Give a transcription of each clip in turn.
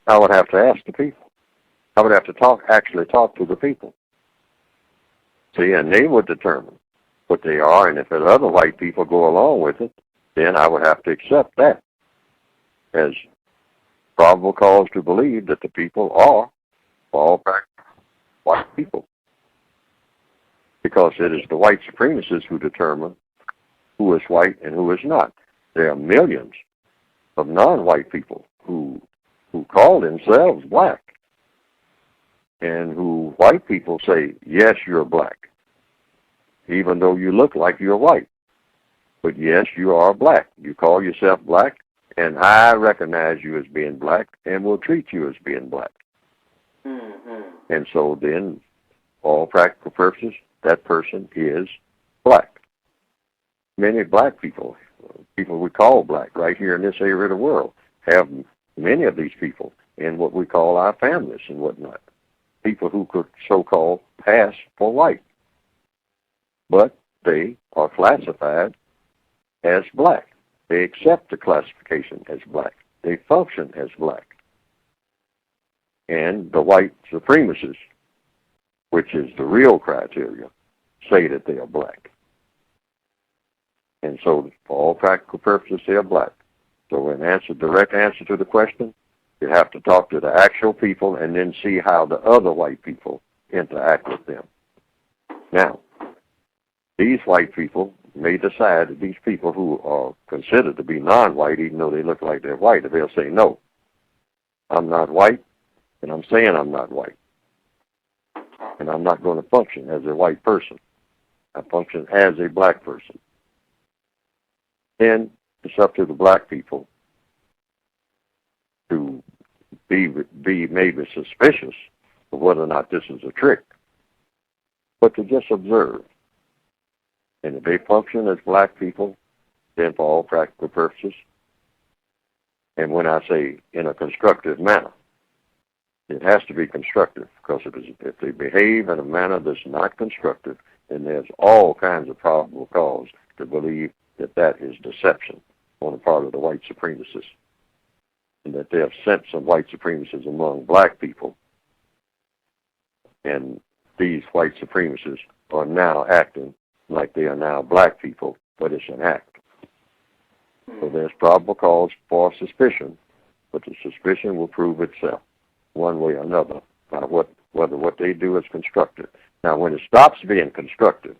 I would have to ask the people. I would have to actually talk to the people. See, and they would determine what they are, and if the other white people go along with it, then I would have to accept that as probable cause to believe that the people are, for all practical, white people. Because it is the white supremacists who determine who is white and who is not. There are millions of non-white people who call themselves black, and who white people say, yes, you're black, even though you look like you're white. But yes, you are black. You call yourself black, and I recognize you as being black and will treat you as being black. Mm-hmm. And so then, for all practical purposes, that person is black. Many black people we call black right here in this area of the world, have many of these people in what we call our families and whatnot. People who could so-called pass for white. But they are classified as black. They accept the classification as black. They function as black. And the white supremacists, which is the real criteria, say that they are black. And so, for all practical purposes, they are black. So in direct answer to the question, you have to talk to the actual people and then see how the other white people interact with them. Now, these white people may decide that these people who are considered to be non-white, even though they look like they're white, if they'll say, no, I'm not white, and I'm saying I'm not white. And I'm not going to function as a white person. I function as a black person. Then it's up to the black people to be maybe suspicious of whether or not this is a trick, but to just observe. And if they function as black people, then for all practical purposes, and when I say in a constructive manner, it has to be constructive, because if they behave in a manner that's not constructive, then there's all kinds of probable cause to believe that that is deception on the part of the white supremacists, and that they have sent some white supremacists among black people, and these white supremacists are now acting like they are now black people, but it's an act. So there's probable cause for suspicion, but the suspicion will prove itself one way or another by whether what they do is constructive. Now, when it stops being constructive,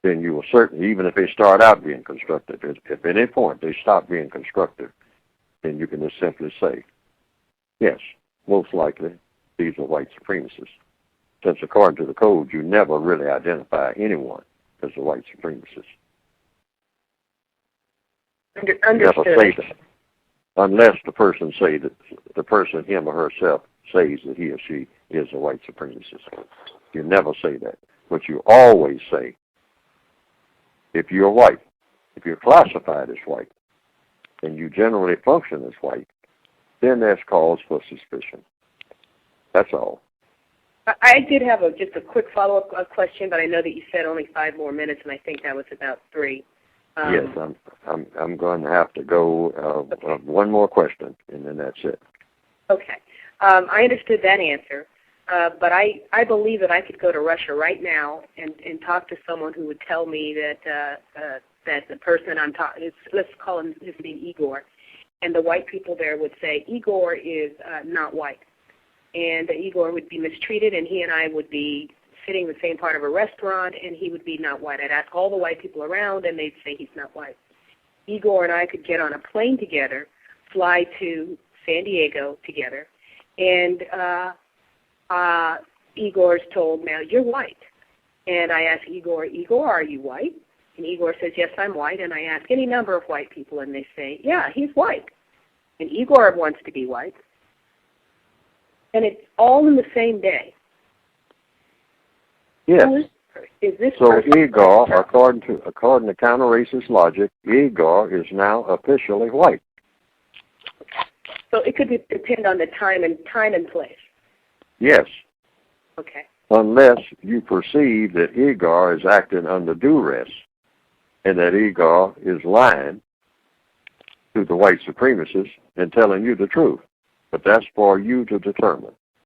then you will certainly, even if they start out being constructive, if at any point they stop being constructive, then you can just simply say, yes, most likely these are white supremacists. Since according to the code, you never really identify anyone as a white supremacist. Understood. Never say that. Unless the person say that the person, him or herself, says that he or she is a white supremacist. You never say that. But you always say, if you're white, if you're classified as white, and you generally function as white, then there's cause for suspicion. That's all. I did have just a quick follow-up question, but I know that you said only 5 more minutes, and I think that was about 3. Yes, I'm going to have to go okay. One more question, and then that's it. Okay. I understood that answer, but I believe that I could go to Russia right now and talk to someone who would tell me that that the person I'm talking, let's call him his name Igor, and the white people there would say Igor is not white, and Igor would be mistreated, and he and I would be sitting in the same part of a restaurant, and he would be not white. I'd ask all the white people around, and they'd say he's not white. Igor and I could get on a plane together, fly to San Diego together, and Igor's told, now you're white. And I ask Igor, are you white? And Igor says, yes, I'm white. And I ask any number of white people, and they say, yeah, he's white. And Igor wants to be white. And it's all in the same day. Yes. Is this so Igor, according to counter-racist logic, Igor is now officially white. So it could depend on the time and place. Yes. Okay. Unless you perceive that Igor is acting under duress, and that Igor is lying to the white supremacists and telling you the truth. But that's for you to determine.